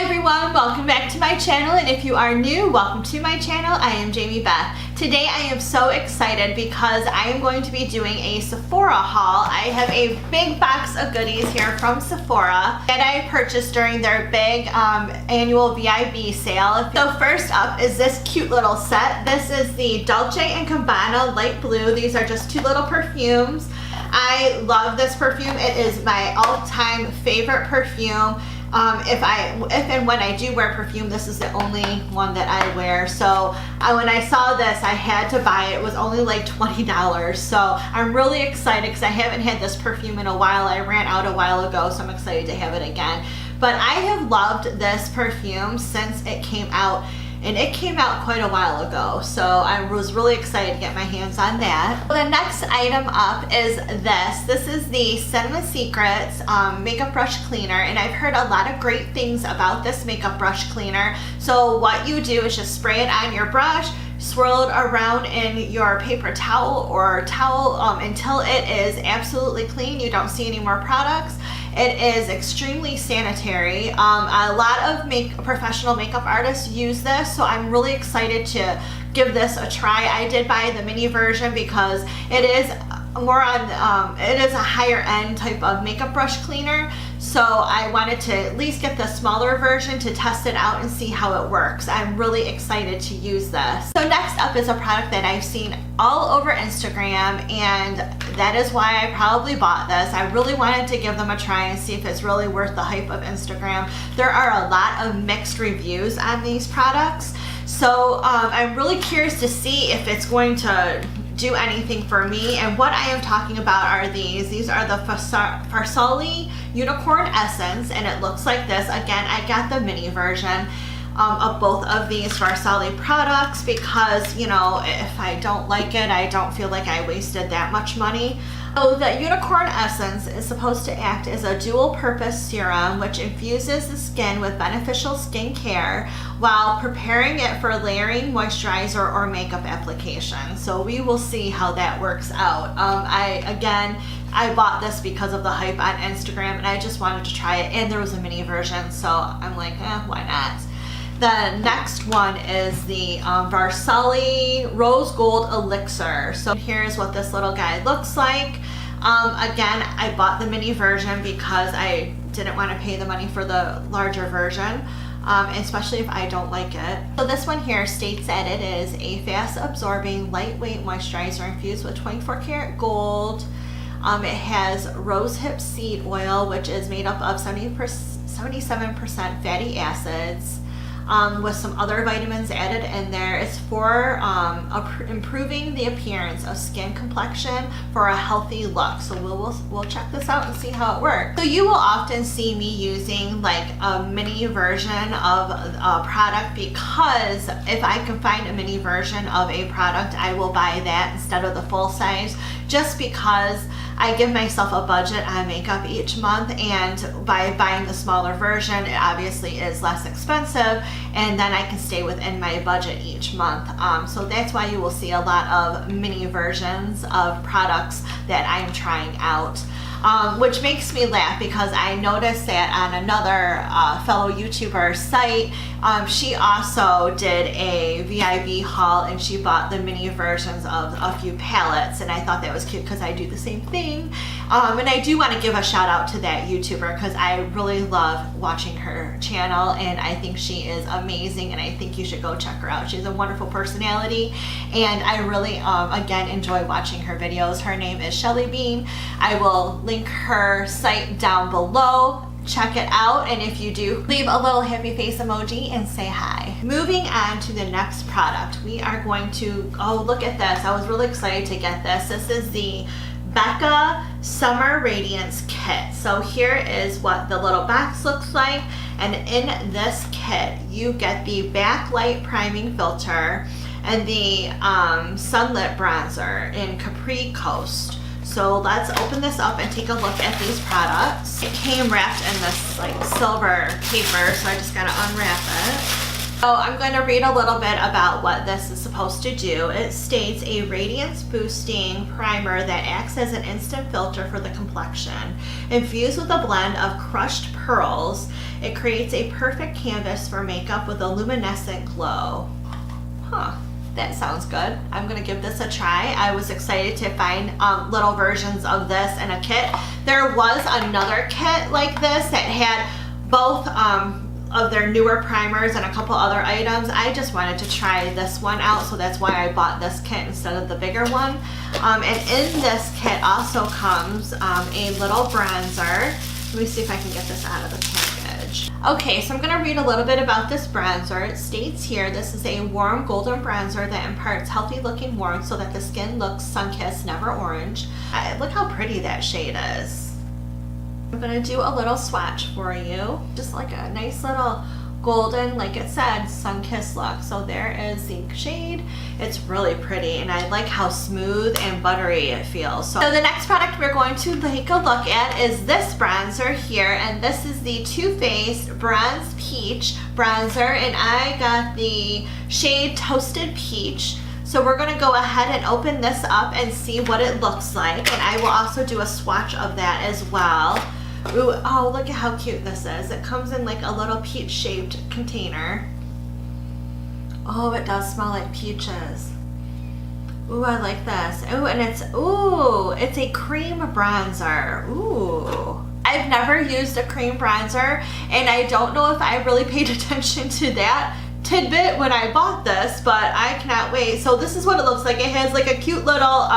Hi everyone, welcome back to my channel, and if you are new, welcome to my channel. I am Jamie Beth. Today I am so excited because I am going to be doing a Sephora haul. I have a big box of goodies here from Sephora that I purchased during their big annual Vib sale. So first up is this cute little set. This is the Dolce and Gabbana light blue. These are just two little perfumes. I love this perfume. It is my all-time favorite perfume. If and when I do wear perfume, this is the only one that I wear. So when I saw this, I had to buy it. It was only like $20. So I'm really excited because I haven't had this perfume in a while. I ran out a while ago, so I'm excited to have it again. But I have loved this perfume since it came out. And it came out quite a while ago, so I was really excited to get my hands on that. The next item up is this. This is the Cinema Secrets makeup brush cleaner, and I've heard a lot of great things about this makeup brush cleaner. So what you do is just spray it on your brush, swirl it around in your paper towel or towel until it is absolutely clean. You don't see any more products. It is extremely sanitary. A lot of professional makeup artists use this, so I'm really excited to give this a try. I did buy the mini version because it is more on, it is a higher end type of makeup brush cleaner. So I wanted to at least get the smaller version to test it out and see how it works. I'm really excited to use this. So next up is a product that I've seen all over Instagram, and that is why I probably bought this. I really wanted to give them a try and see if it's really worth the hype of Instagram. There are a lot of mixed reviews on these products. So I'm really curious to see if it's going to do anything for me. And what I am talking about are these. These are the Farsali Unicorn Essence, and it looks like this. Again, I got the mini version of both of these Farsali products because, you know, if I don't like it, I don't feel like I wasted that much money. So the Unicorn Essence is supposed to act as a dual-purpose serum which infuses the skin with beneficial skincare while preparing it for layering, moisturizer, or makeup application. So we will see how that works out. I bought this because of the hype on Instagram, and I just wanted to try it, and there was a mini version, so I'm like, why not? The next one is the Farsali Rose Gold Elixir. So here's what this little guy looks like. Again, I bought the mini version because I didn't want to pay the money for the larger version, especially if I don't like it. So this one here states that it is a fast absorbing, lightweight moisturizer infused with 24 karat gold. It has rosehip seed oil, which is made up of 77% fatty acids. With some other vitamins added in there. It's for improving the appearance of skin complexion for a healthy look. So we'll check this out and see how it works. So you will often see me using like a mini version of a product because if I can find a mini version of a product, I will buy that instead of the full size, just because I give myself a budget on makeup each month, and by buying the smaller version, it obviously is less expensive, and then I can stay within my budget each month. So that's why you will see a lot of mini versions of products that I'm trying out. Which makes me laugh because I noticed that on another fellow YouTuber site, she also did a Vib haul, and she bought the mini versions of a few palettes, and I thought that was cute because I do the same thing. And I do want to give a shout out to that YouTuber because I really love watching her channel, and I think she is amazing, and I think you should go check her out. She's a wonderful personality, and I really again enjoy watching her videos. Her name is Shelly Bean. I will link her site down below. Check it out, and if you do, leave a little happy face emoji and say hi. Moving on to the next product, we are going to, oh, look at this. I was really excited to get this. This is the Becca Summer Radiance Kit. So here is what the little box looks like, and in this kit you get the backlight priming filter and the sunlit bronzer in Capri Coast. So let's open this up and take a look at these products. It came wrapped in this like silver paper, so I just gotta unwrap it. So I'm going to read a little bit about what this is supposed to do. It states a radiance boosting primer that acts as an instant filter for the complexion. Infused with a blend of crushed pearls, It creates a perfect canvas for makeup with a luminescent glow. Huh. That sounds good. I'm gonna give this a try. I was excited to find little versions of this in a kit. There was another kit like this that had both of their newer primers and a couple other items. I just wanted to try this one out, so that's why I bought this kit instead of the bigger one. And in this kit also comes a little bronzer. Let me see if I can get this out of the package. Okay, so I'm going to read a little bit about this bronzer. It states here, this is a warm golden bronzer that imparts healthy looking warmth so that the skin looks sun-kissed, never orange. Look how pretty that shade is. I'm going to do a little swatch for you. Just like a nice little golden, like it said, sun-kissed look. So there is the shade. It's really pretty, and I like how smooth and buttery it feels. So the next product we're going to take a look at is this bronzer here, and this is the Too Faced Bronze Peach bronzer, and I got the shade Toasted Peach. So we're going to go ahead and open this up and see what it looks like, and I will also do a swatch of that as well. Ooh, oh, look at how cute this is. It comes in like a little peach shaped container. Oh, it does smell like peaches. Ooh, I like this. Ooh, and it's a cream bronzer. Ooh. I've never used a cream bronzer, and I don't know if I really paid attention to that tidbit when I bought this, but I cannot wait. So this is what it looks like. It has like a cute little,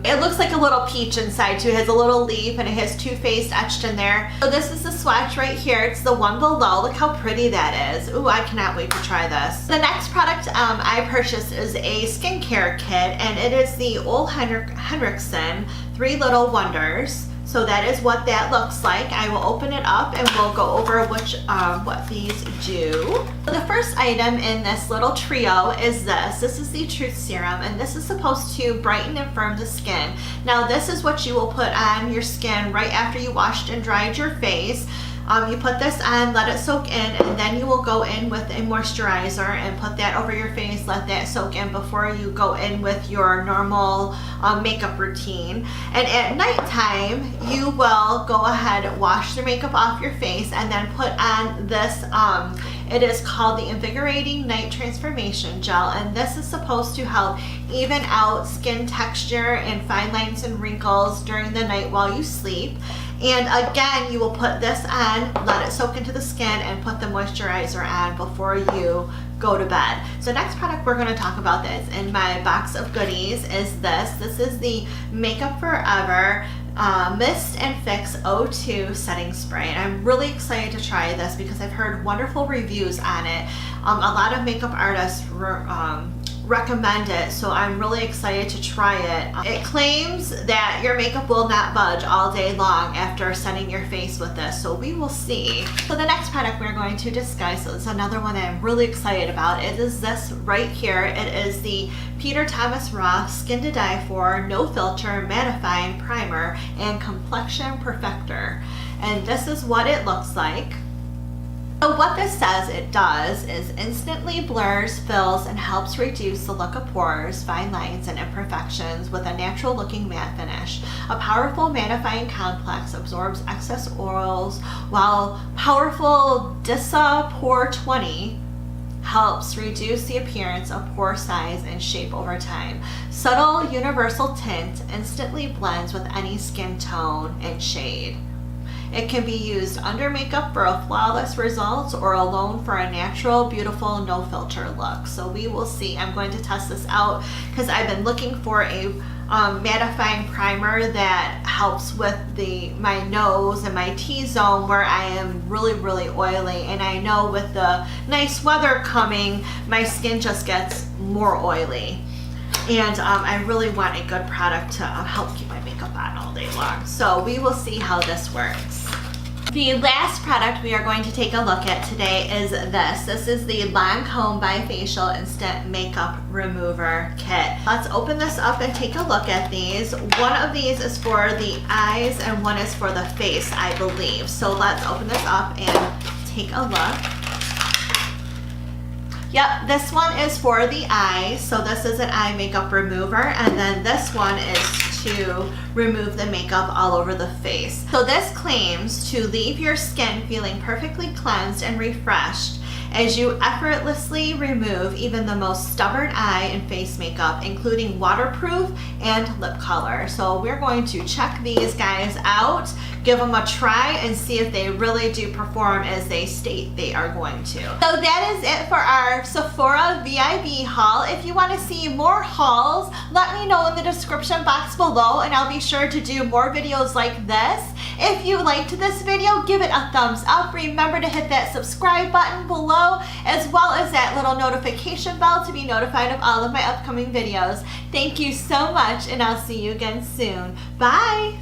it looks like a little peach inside too. It has a little leaf, and it has Too Faced etched in there. So this is the swatch right here. It's the one below. Look how pretty that is. Ooh, I cannot wait to try this. The next product I purchased is a skincare kit, and it is the OleHenriksen 3 Little Wonders. So that is what that looks like. I will open it up and we'll go over what these do. So the first item in this little trio is this. This is the Truth Serum, and this is supposed to brighten and firm the skin. Now this is what you will put on your skin right after you washed and dried your face. You put this on, let it soak in, and then you will go in with a moisturizer and put that over your face, let that soak in before you go in with your normal makeup routine. And at nighttime, you will go ahead and wash the makeup off your face and then put on this, it is called the Invigorating Night Transformation Gel, and this is supposed to help even out skin texture and fine lines and wrinkles during the night while you sleep. And again, you will put this on, let it soak into the skin, and put the moisturizer on before you go to bed. So next product we're going to talk about this in my box of goodies is this. This is the Makeup Forever Mist and Fix O2 Setting Spray. And I'm really excited to try this because I've heard wonderful reviews on it. A lot of makeup artists recommend it, so I'm really excited to try it. It claims that your makeup will not budge all day long after setting your face with this, so we will see. So the next product we're going to discuss is another one that I'm really excited about. It is this right here. It is the Peter Thomas Roth Skin to Die For No Filter Mattifying Primer and Complexion Perfector, and this is what it looks like. So what this says it does is instantly blurs, fills, and helps reduce the look of pores, fine lines, and imperfections with a natural looking matte finish. A powerful mattifying complex absorbs excess oils, while powerful Disa Pore 20 helps reduce the appearance of pore size and shape over time. Subtle universal tint instantly blends with any skin tone and shade. It can be used under makeup for a flawless result or alone for a natural, beautiful, no filter look. So we will see. I'm going to test this out because I've been looking for a mattifying primer that helps with my nose and my T-zone where I am really, really oily. And I know with the nice weather coming, my skin just gets more oily. And I really want a good product to help keep my makeup on all day long. So we will see how this works. The last product we are going to take a look at today is this. This is the Lancome Bi-Facil Instant Makeup Remover Kit. Let's open this up and take a look at these. One of these is for the eyes and one is for the face, I believe. So let's open this up and take a look. Yep, this one is for the eyes. So this is an eye makeup remover, and then this one is to remove the makeup all over the face. So this claims to leave your skin feeling perfectly cleansed and refreshed as you effortlessly remove even the most stubborn eye and face makeup, including waterproof and lip color. So we're going to check these guys out, give them a try, and see if they really do perform as they state they are going to. So that is it for our Sephora Vib haul. If you want to see more hauls, let me know in the description box below, and I'll be sure to do more videos like this. If you liked this video, give it a thumbs up. Remember to hit that subscribe button below, as well as that little notification bell to be notified of all of my upcoming videos. Thank you so much, and I'll see you again soon. Bye!